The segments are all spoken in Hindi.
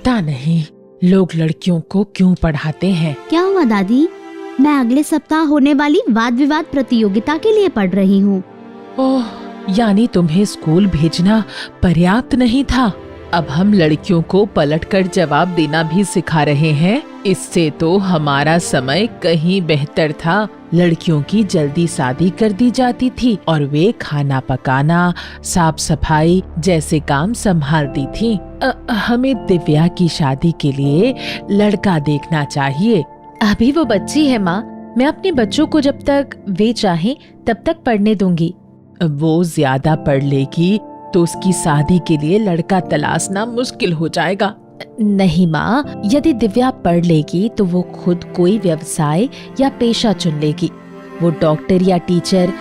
पता नहीं लोग लड़कियों को क्यों पढ़ाते हैं। क्या हुआ दादी? मैं अगले सप्ताह होने वाली वाद विवाद प्रतियोगिता के लिए पढ़ रही हूँ। ओह, यानी तुम्हें स्कूल भेजना पर्याप्त नहीं था। अब हम लड़कियों को पलटकर जवाब देना भी सिखा रहे हैं। इससे तो हमारा समय कहीं बेहतर था। लड़कियों की जल्दी शादी कर दी जाती थी और वे खाना पकाना, साफ सफाई जैसे काम संभालती थी। हमें दिव्या की शादी के लिए लड़का देखना चाहिए। अभी वो बच्ची है माँ, मैं अपने बच्चों को जब तक वे चाहें तब तक पढ़ने दूंगी। वो ज्यादा पढ़ लेगी तो उसकी शादी के लिए लड़का तलाशना मुश्किल हो जाएगा। नहीं माँ, यदि दिव्या पढ़ लेगी तो वो खुद कोई व्यवसाय या पेशा चुन लेगी। वो डॉक्टर या टीचर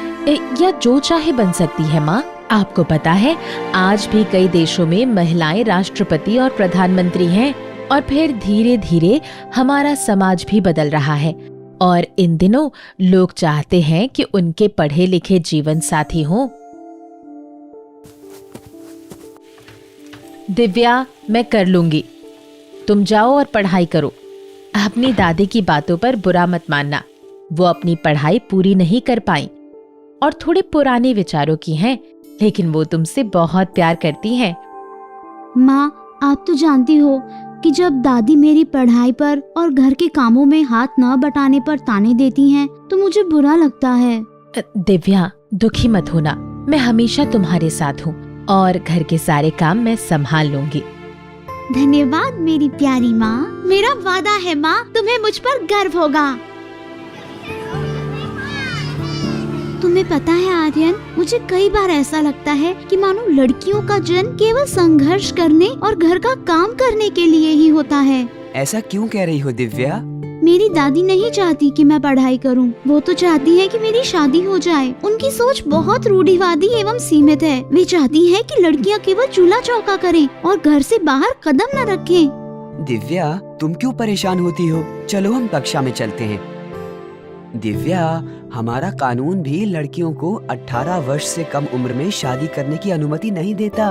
या जो चाहे बन सकती है माँ। आपको पता है, आज भी कई देशों में महिलाएं राष्ट्रपति और प्रधानमंत्री हैं। और फिर धीरे धीरे हमारा समाज भी बदल रहा है और इन दिनों लोग चाहते हैं कि उनके पढ़े लिखे जीवन साथी हों। दिव्या, मैं कर लूंगी, तुम जाओ और पढ़ाई करो। अपनी दादी की बातों पर बुरा मत मानना, वो अपनी पढ़ाई पूरी नहीं कर पाई और थोड़े पुराने विचारों की हैं, लेकिन वो तुमसे बहुत प्यार करती हैं। माँ, आप तो जानती हो कि जब दादी मेरी पढ़ाई पर और घर के कामों में हाथ न बटाने पर ताने देती हैं, तो मुझे बुरा लगता है। दिव्या, दुखी मत होना, मैं हमेशा तुम्हारे साथ हूँ और घर के सारे काम मैं संभाल लूंगी। धन्यवाद मेरी प्यारी माँ। मेरा वादा है माँ, तुम्हें मुझ पर गर्व होगा। तुम्हें पता है आर्यन, मुझे कई बार ऐसा लगता है कि मानो लड़कियों का जन्म केवल संघर्ष करने और घर का काम करने के लिए ही होता है। ऐसा क्यों कह रही हो दिव्या? मेरी दादी नहीं चाहती कि मैं पढ़ाई करूं। वो तो चाहती है कि मेरी शादी हो जाए। उनकी सोच बहुत रूढ़िवादी एवं सीमित है। वे चाहती है कि लड़कियां केवल चूल्हा चौका करें और घर से बाहर कदम न रखें। दिव्या, तुम क्यों परेशान होती हो? चलो हम कक्षा में चलते हैं। दिव्या, हमारा कानून भी लड़कियों को 18 वर्ष से कम उम्र में शादी करने की अनुमति नहीं देता।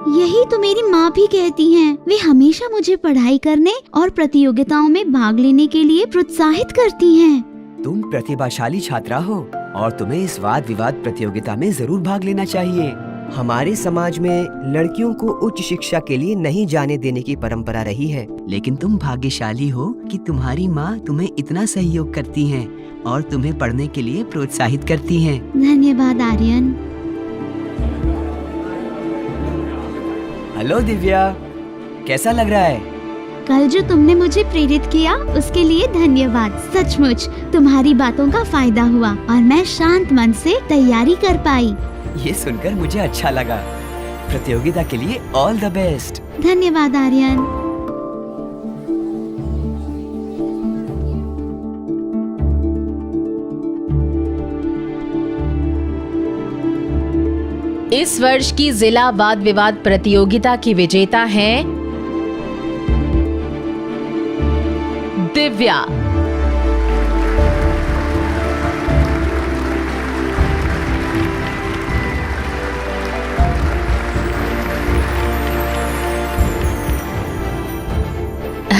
यही तो मेरी माँ भी कहती हैं। वे हमेशा मुझे पढ़ाई करने और प्रतियोगिताओं में भाग लेने के लिए प्रोत्साहित करती हैं। तुम प्रतिभाशाली छात्रा हो और तुम्हें इस वाद विवाद प्रतियोगिता में जरूर भाग लेना चाहिए। हमारे समाज में लड़कियों को उच्च शिक्षा के लिए नहीं जाने देने की परंपरा रही है, लेकिन तुम भाग्यशाली हो कि तुम्हारी माँ तुम्हें इतना सहयोग करती हैं और तुम्हें पढ़ने के लिए प्रोत्साहित करती हैं। धन्यवाद आर्यन। हेलो दिव्या, कैसा लग रहा है? कल जो तुमने मुझे प्रेरित किया उसके लिए धन्यवाद। सचमुच तुम्हारी बातों का फायदा हुआ और मैं शांत मन से तैयारी कर पाई। ये सुनकर मुझे अच्छा लगा। प्रतियोगिता के लिए ऑल द बेस्ट। धन्यवाद आर्यन। इस वर्ष की जिला वाद विवाद प्रतियोगिता की विजेता हैं दिव्या।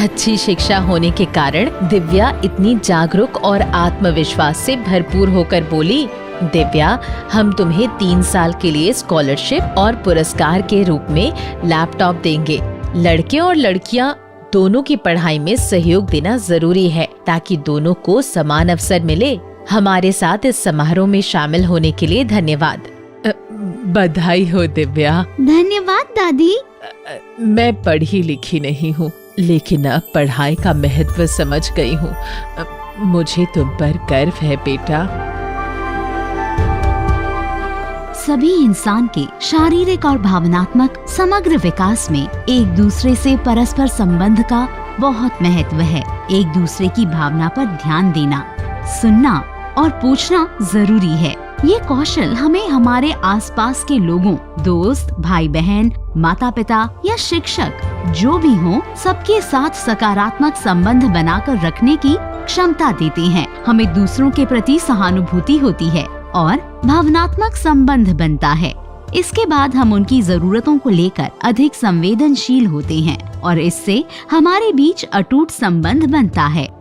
अच्छी शिक्षा होने के कारण दिव्या इतनी जागरूक और आत्मविश्वास से भरपूर होकर बोली, दिव्या, हम तुम्हें 3 साल के लिए स्कॉलरशिप और पुरस्कार के रूप में लैपटॉप देंगे। लड़के और लड़कियां दोनों की पढ़ाई में सहयोग देना जरूरी है ताकि दोनों को समान अवसर मिले। हमारे साथ इस समारोह में शामिल होने के लिए धन्यवाद। बधाई हो दिव्या। धन्यवाद दादी। मैं पढ़ी लिखी नहीं हूँ, लेकिन अब पढ़ाई का महत्व समझ गई हूँ। मुझे तुम पर गर्व है बेटा। सभी इंसान के शारीरिक और भावनात्मक समग्र विकास में एक दूसरे से परस्पर संबंध का बहुत महत्व है। एक दूसरे की भावना पर ध्यान देना, सुनना और पूछना जरूरी है। ये कौशल हमें हमारे आसपास के लोगों, दोस्त, भाई बहन, माता पिता या शिक्षक जो भी हों, सबके साथ सकारात्मक संबंध बनाकर रखने की क्षमता देते हैं। हमें दूसरों के प्रति सहानुभूति होती है और भावनात्मक संबंध बनता है। इसके बाद हम उनकी जरूरतों को लेकर अधिक संवेदनशील होते हैं। और इससे हमारे बीच अटूट संबंध बनता है।